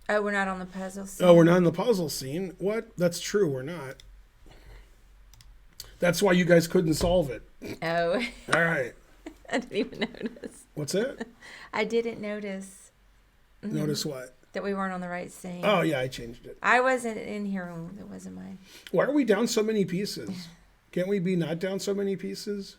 Oh, we're not on the puzzle scene. Oh, we're not in the puzzle scene. What? That's true. We're not. That's why you guys couldn't solve it. Oh, All right. I didn't even notice. What's it? I didn't notice. Notice what? That we weren't on the right scene. Oh, yeah, I changed it. I wasn't in here. It wasn't mine. Why are we down so many pieces? Can't we be not down so many pieces?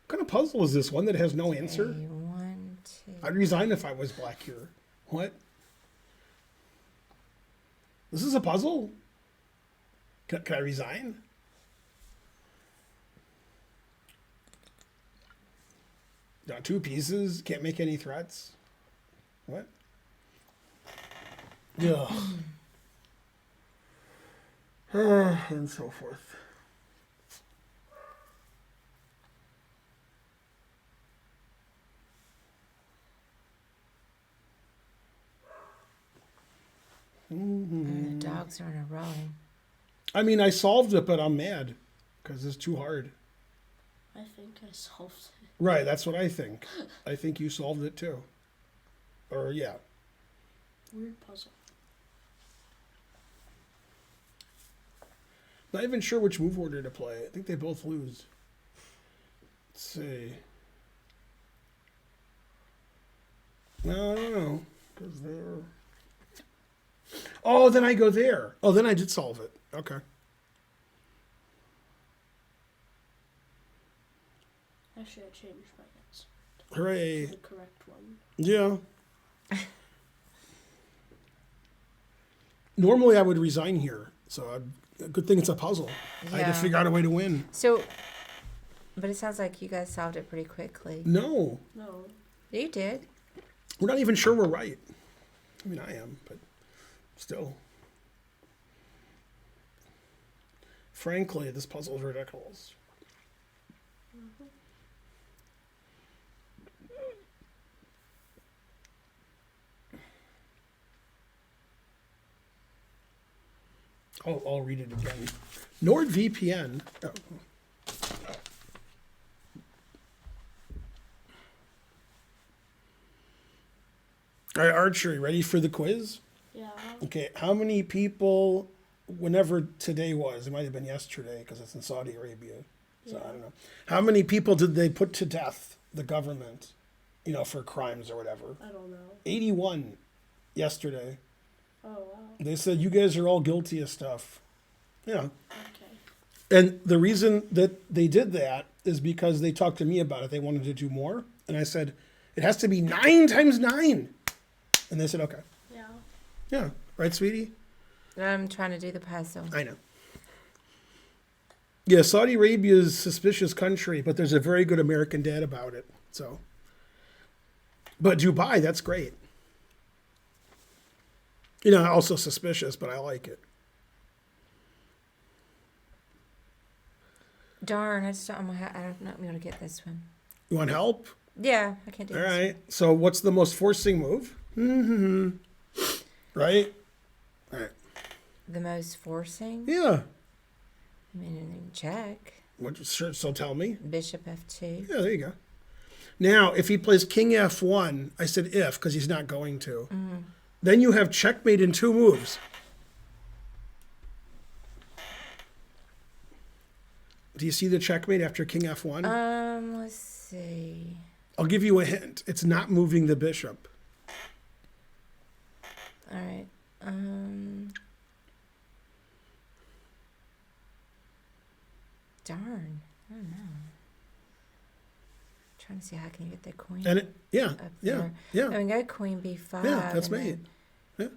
What kind of puzzle is this? One that has no answer? Okay, 1, 2. I'd resign if I was black here. What? This is a puzzle? Can I resign? Got 2 pieces. Can't make any threats. What? Ugh. And so forth. The dogs are in a row. I mean, I solved it, but I'm mad because it's too hard. I think I solved it. Right, that's what I think. I think you solved it too. Or, yeah. Weird puzzle. Not even sure which move order to play. I think they both lose. Let's see. No, I don't know. Because they're... Oh, then I go there. Oh, then I did solve it. Okay. Actually, I changed my answer to Hooray. the correct one. Yeah. Normally I would resign here. So good thing it's a puzzle. I had Yeah. to figure out a way to win. So, but it sounds like you guys solved it pretty quickly. No. No. You did. We're not even sure we're right. I mean, I am, but still. Frankly, this puzzle is ridiculous. I'll read it again. NordVPN. Oh. All right, Archer, ready for the quiz? Yeah. Okay, how many people, whenever today was, it might have been yesterday because it's in Saudi Arabia, so I don't know. How many people did they put to death, the government, for crimes or whatever? I don't know. 81 yesterday. Oh, wow. They said, you guys are all guilty of stuff. Yeah. Okay. And the reason that they did that is because they talked to me about it. They wanted to do more. And I said, it has to be 9 times 9. And they said, okay. Yeah. Yeah. Right, sweetie? I'm trying to do the puzzle. I know. Yeah, Saudi Arabia is a suspicious country, but there's a very good American dad about it. So, but Dubai, that's great. Also suspicious, but I like it. Darn, I don't know if I'm going to get this one. You want help? Yeah, I can't do All this right. So what's the most forcing move? Right? All right. The most forcing? Yeah. I mean, check. So tell me. Bishop F2. Yeah, there you go. Now, if he plays King F1, I said if because he's not going to. Then you have checkmate in 2 moves. Do you see the checkmate after King F1? Let's see. I'll give you a hint. It's not moving the bishop. All right. Darn. I don't know. Trying to see how I can get the queen. And it, yeah, up yeah, there. yeah. I mean, go queen B5. Yeah, that's and mate. Yeah.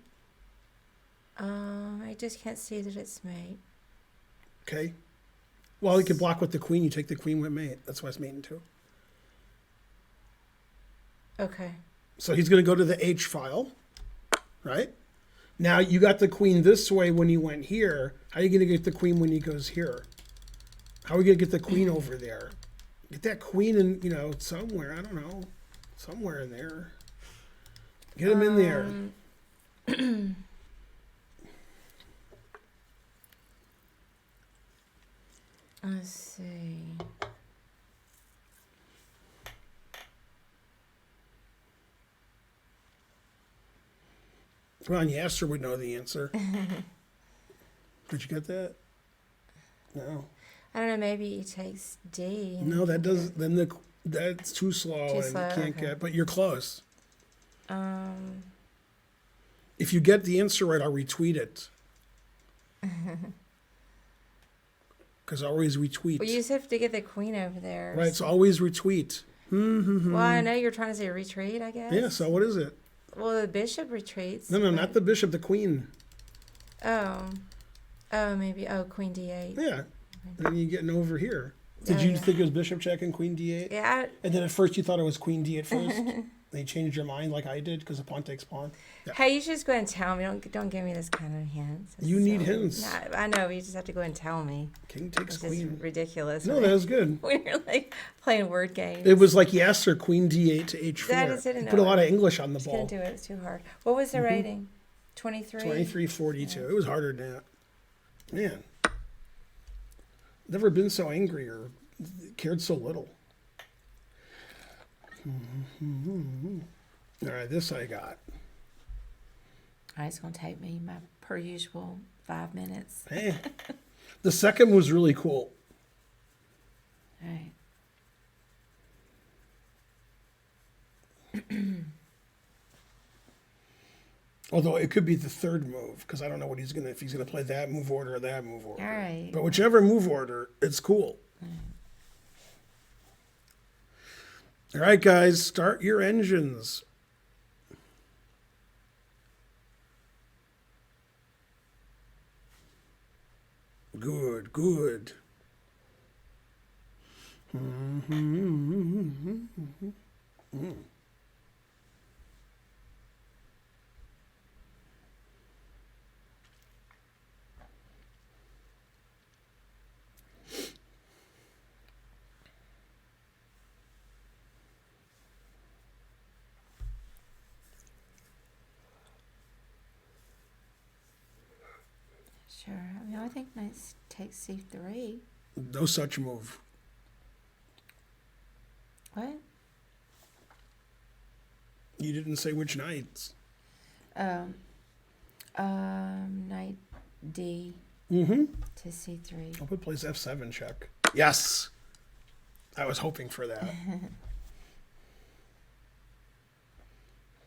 then- I just can't see that it's mate. Okay. Well, you can block with the queen. You take the queen with mate. That's why it's mate in 2. Okay. So he's going to go to the H file, right? Now you got the queen this way when he went here. How are you going to get the queen when he goes here? How are we going to get the queen over there? Get that queen in, somewhere. I don't know. Somewhere in there. Get him in there. Let's see. Come on, Yasser would know the answer. Did you get that? No. I don't know. Maybe he takes D. and- No, that does. Then that's too slow, Too and slow, you can't okay. get. But you're close. Um. If you get the answer right, I'll retweet it. Because I always retweet. Well, you just have to get the queen over there. Right, so always retweet. Well, I know you're trying to say retreat, I guess. Yeah, so what is it? Well, the bishop retreats. No, but- not the bishop, the queen. Oh. Oh, maybe. Oh, queen D8. Yeah. And then you're getting over here. Did Oh, you yeah. think it was bishop check and queen d8? Yeah. And then at first you thought it was queen d8 first? Then you changed your mind like I did because the pawn takes pawn? Yeah. Hey, you should just go ahead and tell me. Don't give me this kind of hints. It's You need silly. hints. No, I know. You just have to go ahead and tell me. King takes It's just queen. ridiculous. No, when that was good. when you're like playing word games. It was like Yasser, queen d8 to h4. That is it, You no, put a lot of English on the just ball. couldn't do it. It's too hard. What was the rating? 23? 23-42. It was harder than that. Man. Never been so angry or cared so little. All right, this I got. All right, it's going to take me my per usual 5 minutes. Hey. The second was really cool. All right. Although it could be the third move, because I don't know what he's gonna if he's gonna play that move order or that move order. All right. But whichever move order, it's cool. All right, guys, start your engines. Good, good. Sure. I mean, I think knight takes C3. No such move. What? You didn't say which knights. Knight D Mm-hmm. to C3. Hope it plays F7 check. Yes. I was hoping for that.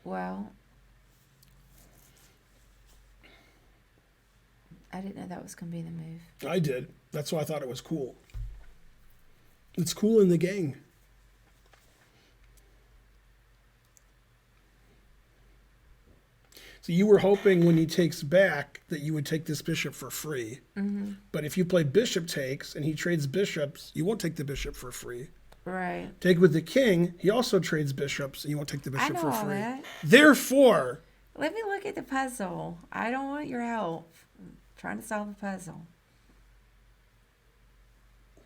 Well, I didn't know that was going to be the move. I did. That's why I thought it was cool. It's cool in the gang. So you were hoping when he takes back that you would take this bishop for free. Mm-hmm. But if you play bishop takes and he trades bishops, you won't take the bishop for free. Right. Take with the king, he also trades bishops and you won't take the I bishop know for all free. that. Therefore, Let me look at the puzzle. I don't want your help. I'm trying to solve the puzzle.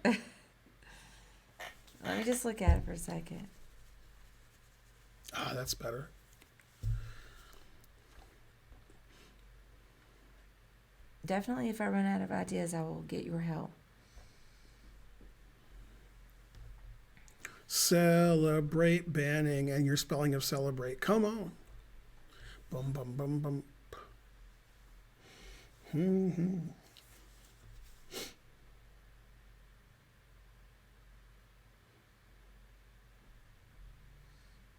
Let me just look at it for a second. that's better. Definitely, if I run out of ideas, I will get your help. Celebrate banning and your spelling of celebrate. Come on. Bum, bum, bum, bum. Mm-hmm.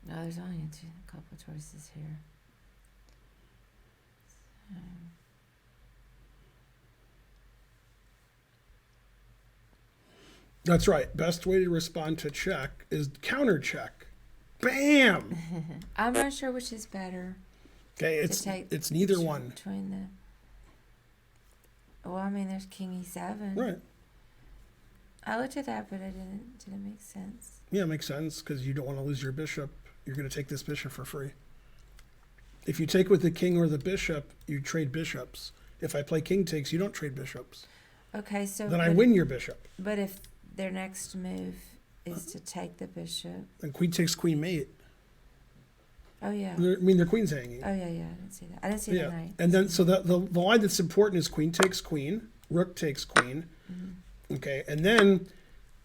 No, there's only a couple of choices here. That's right. Best way to respond to check is counter check. Bam. I'm not sure which is better. Okay, it's neither one. Between the. Well, I mean, there's King E7. Right. I looked at that, but it didn't make sense. Yeah, it makes sense because you don't want to lose your bishop. You're going to take this bishop for free. If you take with the king or the bishop, you trade bishops. If I play king takes, you don't trade bishops. Okay, so Then I win your bishop. But if their next move is to take the bishop. And queen takes queen mate. Oh yeah. I mean, their queen's hanging. Oh yeah. I didn't see that. I didn't see the knight. And then so the line that's important is queen takes queen, rook takes queen. Mm-hmm. Okay, and then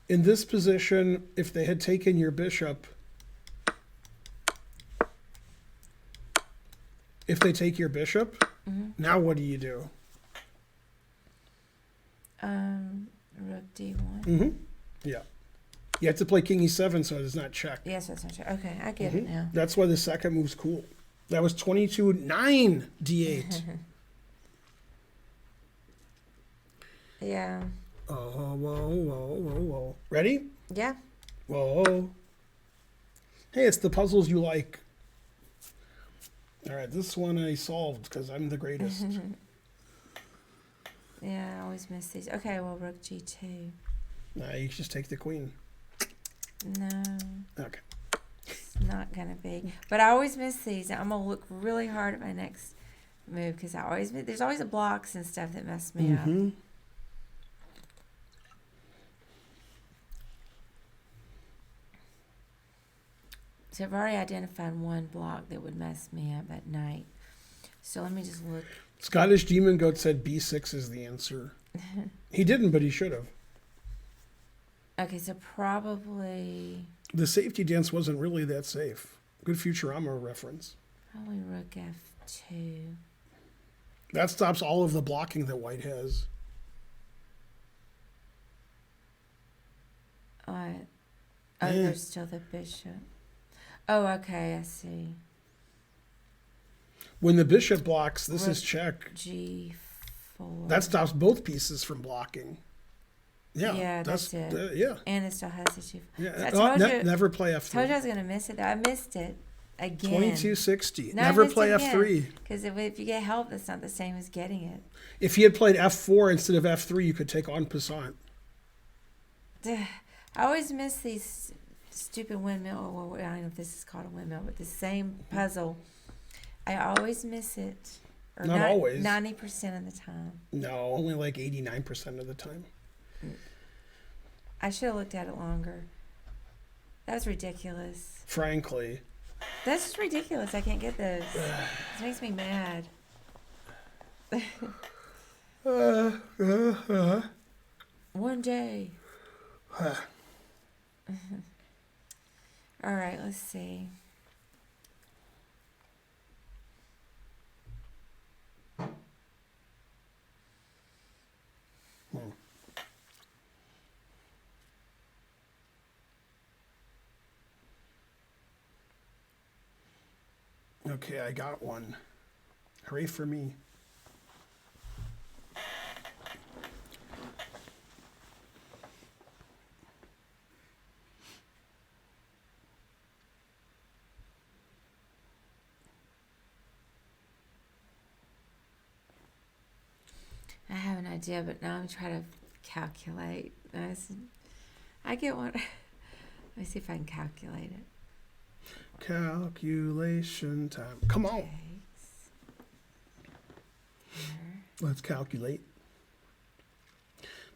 in this position, if they had taken your bishop, If they take your bishop, now what do you do? Rook D1. Mm-hmm. Yeah. You have to play king e7 so it does not check. Yes, that's not true. Okay, I get it now. That's why the second move's cool. That was 22-9 d8. Yeah. Oh, whoa, whoa, whoa, whoa. Ready? Yeah. Whoa. Hey, it's the puzzles you like. All right, this one I solved because I'm the greatest. Yeah, I always miss these. Okay, well, rook G2. Nah, you just take the queen. No, Okay. it's not gonna be. But I always miss these. I'm gonna look really hard at my next move because there's always the blocks and stuff that mess me up. Mm-hmm. So I've already identified one block that would mess me up at night. So let me just look. Scottish Demon Goat said B6 is the answer. He didn't, but he should have. Okay, so probably The safety dance wasn't really that safe. Good Futurama reference. rook F2. That stops all of the blocking that white has. Oh, Yeah. there's still the bishop. Oh, okay, I see. When the bishop blocks, this is Rook check. G4. That stops both pieces from blocking. Yeah, Yeah, that's it. Yeah. And it still has the G4. Yeah. So I Oh, told you- never play I told you I F3. was going to miss it, though. I missed it again. 2260. No, I Never missed play it again. F3. Because if you get help, that's not the same as getting it. If he had played F4 instead of F3, you could take en passant. I always miss these stupid windmill. Or I don't know if this is called a windmill, but the same puzzle. I always miss it. Or Not always. 90% of the time. No, only like 89% of the time. I should have looked at it longer. That was ridiculous. Frankly. That's just ridiculous. I can't get this. This makes me mad. One day. All right, let's see. Okay, I got one. Hooray for me. I have an idea, but now I'm trying to calculate. I get one. Let me see if I can calculate it. Calculation time. Come on. Takes here. Let's calculate.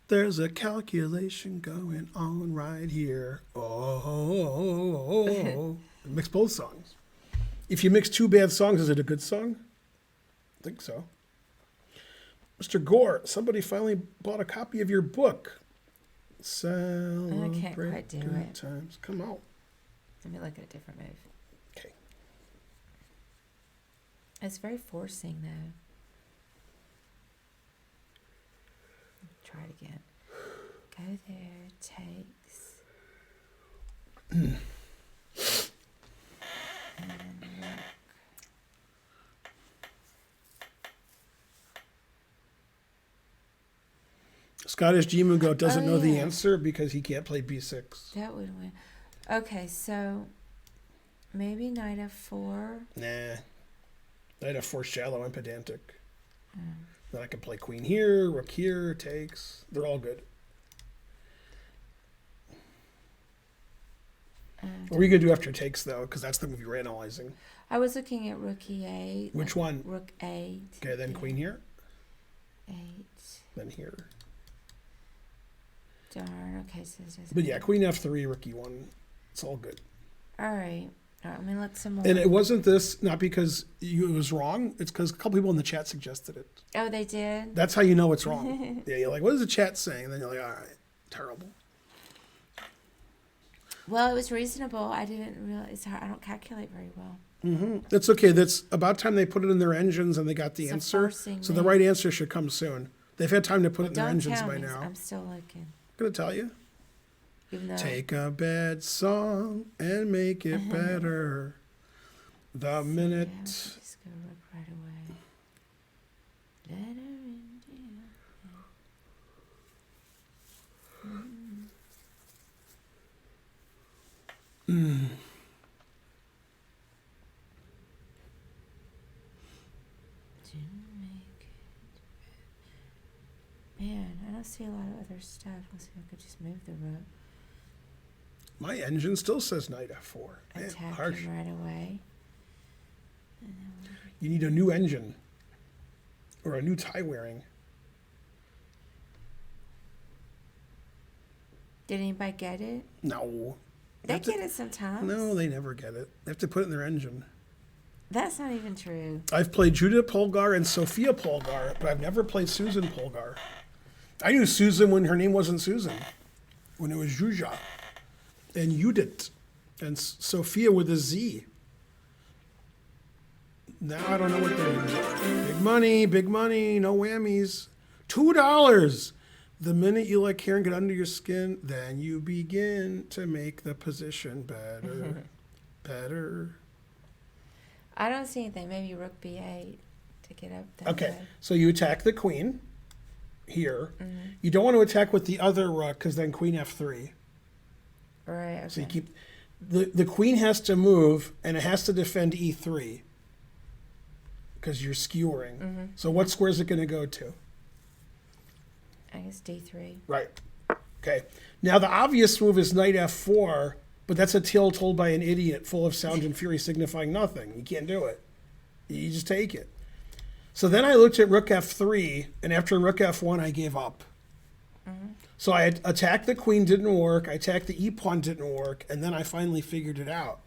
There's a calculation going on right here. Oh. Mix both songs. If you mix two bad songs, is it a good song? I think so. Mr. Gore, somebody finally bought a copy of your book. Celebrate quite do good it. times. Come on. Let me look at a different move. Okay. It's very forcing, though. Try it again. Go there, takes. And then rook. Scottish Demon Goat doesn't Oh, know the yeah. answer because he can't play b6. That would win. Okay, so maybe knight f4. Nah. Knight f4 shallow and pedantic. Mm. Then I can play queen here, rook here, takes. They're all good. What are you going to do after takes, though? Because that's the move you're analyzing. I was looking at rook e8. Which one? Rook 8. Okay, then queen here, 8. then here. Darn. Okay, so this doesn't. But yeah, queen f3, rook e1. It's all good. All right. All right, let me look some more. And it wasn't this, not because it was wrong. It's because a couple people in the chat suggested it. Oh, they did? That's how you know it's wrong. Yeah, you're like, what is the chat saying? And then you're like, all right, terrible. Well, it was reasonable. I didn't realize. I don't calculate very well. That's okay. That's about time they put it in their engines and they got the It's answer. forcing So the me. right answer should come soon. They've had time to put it in their Don't engines tell by me. now. I'm still looking. I'm going to tell you. Even though Take a bad song and make it better. The Yeah, minute. just go look right away. Let her in, to make it. Man, I don't see a lot of other stuff. Let's see if I could just move the rook. My engine still says knight f4. Man, Attack harsh. him right away. You need a new engine or a new tie wearing. Did anybody get it? No. They have to- get it sometimes. No, they never get it. They have to put it in their engine. That's not even true. I've played Judah Polgar and Sophia Polgar, but I've never played Susan Polgar. I knew Susan when her name wasn't Susan, when it was Zhuzha and Judith and Sophia with a Z. Now I don't know what their names are. Big money, no whammies. $2. The minute you let Karen get under your skin, then you begin to make the position better. Better. I don't see anything. Maybe rook b8 to get up that Okay, way. so you attack the queen here. You don't want to attack with the other rook because then queen f3. Right, okay. So you keep the queen has to move and it has to defend e3 because you're skewering. So what square is it going to go to? I guess d3. Right. Okay. Now the obvious move is knight f4, but that's a tale told by an idiot full of sound and fury signifying nothing. You can't do it. You just take it. So then I looked at rook f3, and after rook f1, I gave up. So I attacked the queen, didn't work. I attacked the e-pawn, didn't work. And then I finally figured it out.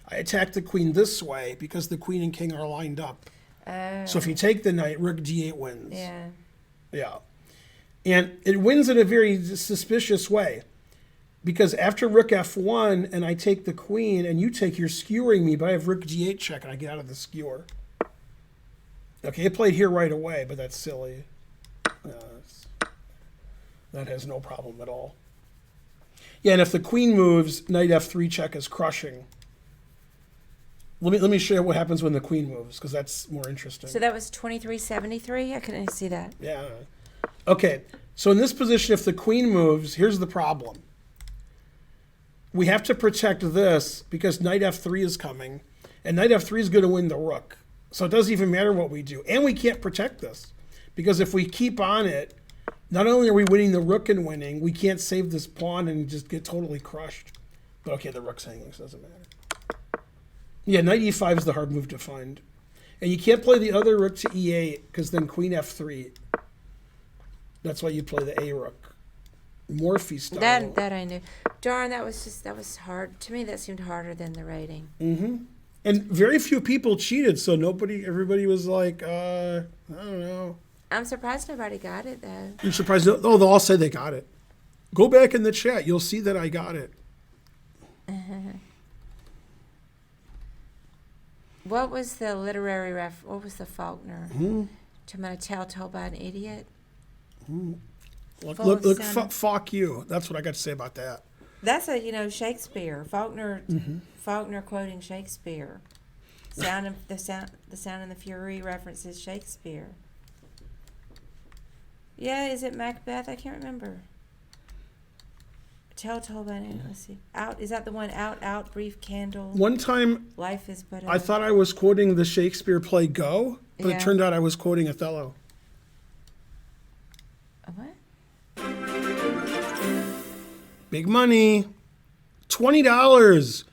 I attacked the queen this way because the queen and king are lined up. Oh. So if you take the knight, rook d8 wins. Yeah. Yeah. And it wins in a very suspicious way. Because after rook f1 and I take the queen and you take, you're skewering me, but I have rook d8 check and I get out of the skewer. Okay, it played here right away, but that's silly. That has no problem at all. Yeah, and if the queen moves, knight f3 check is crushing. Let me show you what happens when the queen moves, because that's more interesting. So that was 2373? I couldn't see that. Yeah. Okay, so in this position, if the queen moves, here's the problem. We have to protect this because knight f3 is coming, and knight f3 is going to win the rook. So it doesn't even matter what we do. And we can't protect this because if we keep on it, not only are we winning the rook and winning, we can't save this pawn and just get totally crushed. But okay, the rook's hanging, so it doesn't matter. Yeah, knight e5 is the hard move to find. And you can't play the other rook to e8 because then queen f3. That's why you play the a rook. Morphe style. That I knew. Darn, that was hard. To me, that seemed harder than the rating. And very few people cheated, so everybody was like, I don't know. I'm surprised nobody got it, though. You're surprised? Oh, they'll all say they got it. Go back in the chat. You'll see that I got it. What was the literary what was the Faulkner? To my tale told by an idiot? Look, fuck you. That's what I got to say about that. That's Shakespeare. Faulkner quoting Shakespeare. The Sound and the Fury references Shakespeare. Yeah, is it Macbeth? I can't remember. Tale told by an let's see. Is that the one? Out, brief candle. One time, Life is but I thought I was quoting the Shakespeare play Go, but Yeah. it turned out I was quoting Othello. A what? Big money. $20.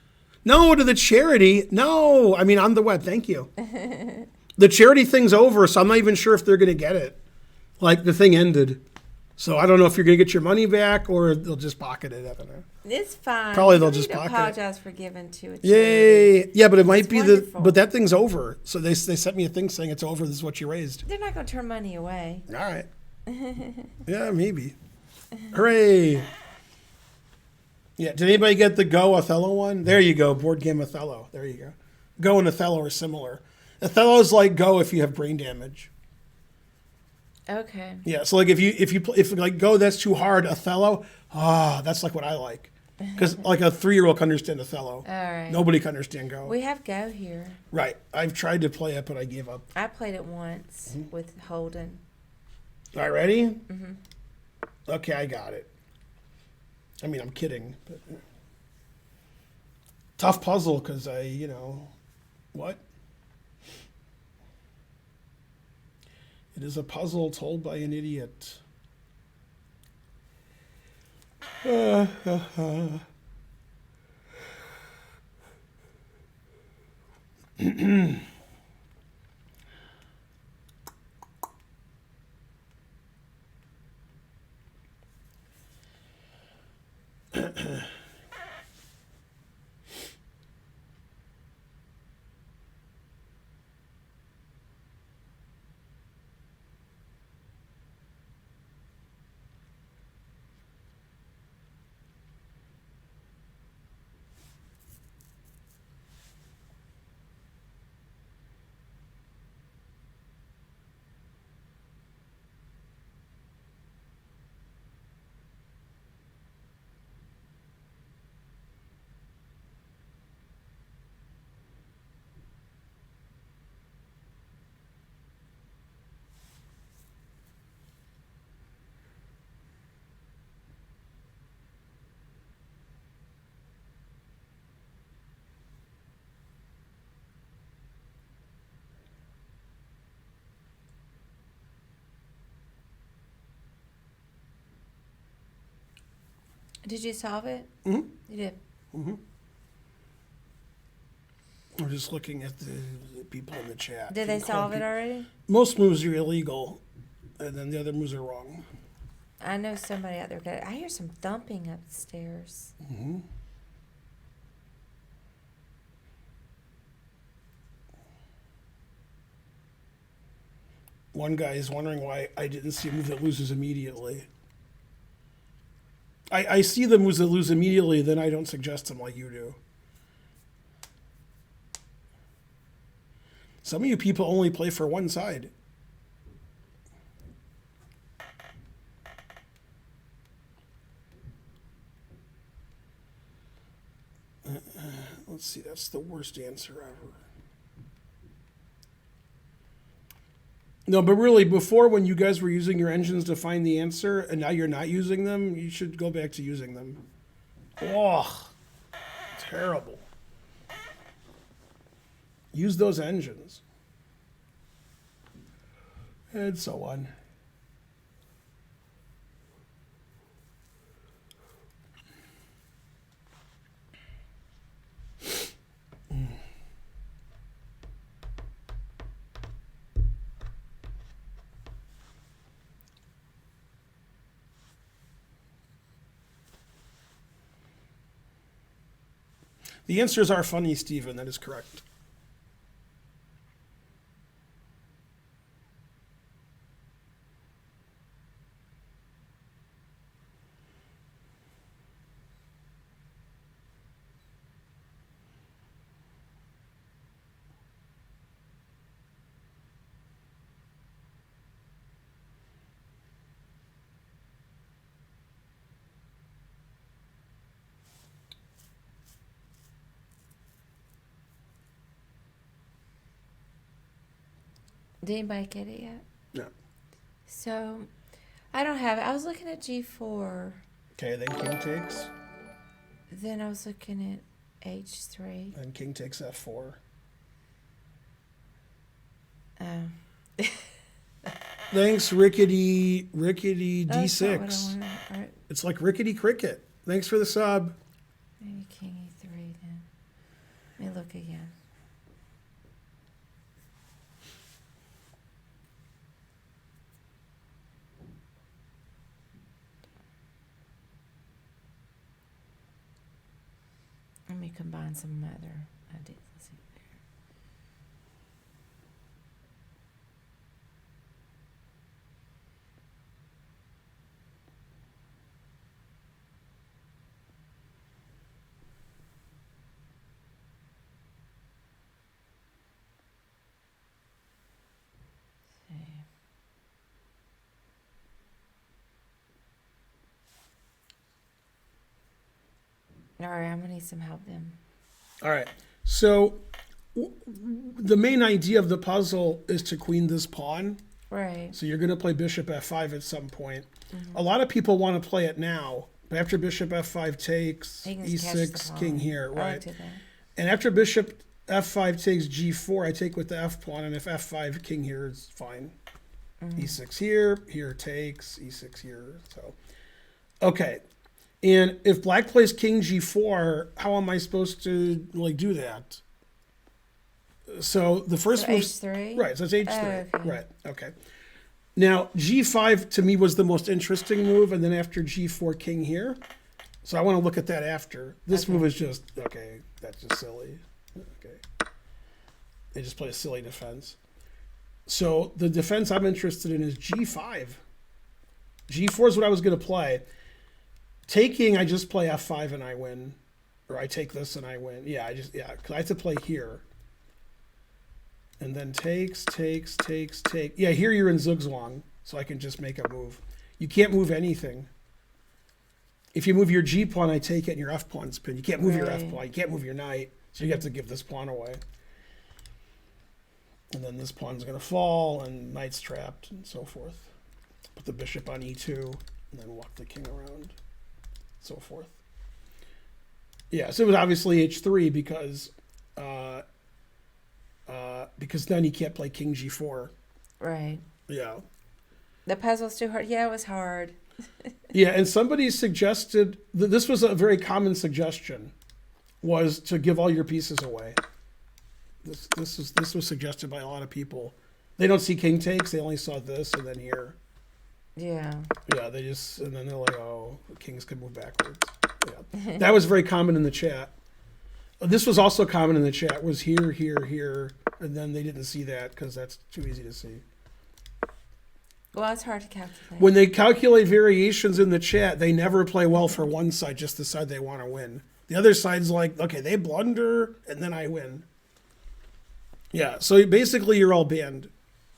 No, to the charity. No. I mean, on the web. Thank you. The charity thing's over, so I'm not even sure if they're going to get it. Like, the thing ended. So I don't know if you're going to get your money back or they'll just pocket it. I don't know. It's fine. Probably they'll You just need to pocket it. apologize for giving to it. Yay. Yeah, but it might It's be wonderful. but that thing's over. So they sent me a thing saying it's over. This is what you raised. They're not going to turn money away. All right. Yeah, maybe. Hooray. Yeah, did anybody get the Go Othello one? There you go, board game Othello. There you go. Go and Othello are similar. Othello's like Go if you have brain damage. Okay. Yeah, so like if like Go that's too hard, Othello, that's like what I like. Because like a 3-year-old can understand Othello. All right. Nobody can understand Go. We have Go here. Right. I've tried to play it, but I gave up. I played it once with Holden. All right, ready? Mm-hmm. Okay, I got it. I mean, I'm kidding. But tough puzzle because what? It is a puzzle told by an idiot. Did you solve it? Mm-hmm. You did. Mm-hmm. We're just looking at the people in the chat. Did they solve it already? Most moves are illegal, and then the other moves are wrong. I know somebody out there got it. I hear some thumping upstairs. Mm-hmm. One guy is wondering why I didn't see a move that loses immediately. I see the moves that lose immediately, then I don't suggest them like you do. Some of you people only play for one side. Let's see, that's the worst answer ever. No, but really, before when you guys were using your engines to find the answer, and now you're not using them, you should go back to using them. Oh, terrible. Use those engines. And so on. The answers are funny, Stephen. That is correct. Did anybody get it yet? No. So, I don't have it. I was looking at G4. Okay, then king takes. Then I was looking at H3. And king takes f4. Thanks, rickety That's not what I D6. wanted. All right. It's like rickety cricket. Thanks for the sub. Maybe King E3 then. Let me look again. Let me combine some other ideas. Let's see. All right, I'm gonna need some help then. All right. So the main idea of the puzzle is to queen this pawn. Right. So you're going to play bishop f5 at some point. A lot of people want to play it now, but after bishop f5 takes, He can catch e6, the king pawn. here, I right? looked at that. And after bishop f5 takes g4, I take with the f pawn, and if f5 king here is fine. E6 here, here takes, e6 here. So, okay. And if black plays king g4, how am I supposed to like do that? So the first So move, H3? right? So it's h3, Oh, okay. right? Okay. Now g5 to me was the most interesting move, and then after g4 king here. So I want to look at that after. This Okay. move is just okay. That's just silly. Okay. They just play a silly defense. So the defense I'm interested in is g5. g4 is what I was going to play. Taking, I just play f5 and I win, or I take this and I win. Yeah, because I have to play here. And then takes. Yeah, here you're in zugzwang, so I can just make a move. You can't move anything. If you move your g pawn, I take it, and your f pawn's pinned. You can't move your f Right. pawn. You can't move your knight, so you have to give this pawn away. And then this pawn's going to fall, and knight's trapped, and so forth. Put the bishop on e2, and then walk the king around, so forth. Yeah, so it was obviously h3 because then he can't play king g4. Right. Yeah. The puzzle's too hard. Yeah, it was hard. Yeah, and somebody suggested this was a very common suggestion, was to give all your pieces away. This was suggested by a lot of people. They don't see king takes; they only saw this and then here. Yeah. Yeah, and then they're like, oh, kings can move backwards. Yeah, that was very common in the chat. This was also common in the chat. Was here, and then they didn't see that because that's too easy to see. Well, it's hard to calculate. When they calculate variations in the chat, they never play well for one side, just the side they want to win. The other side's like, okay, they blunder, and then I win. Yeah, so basically you're all banned.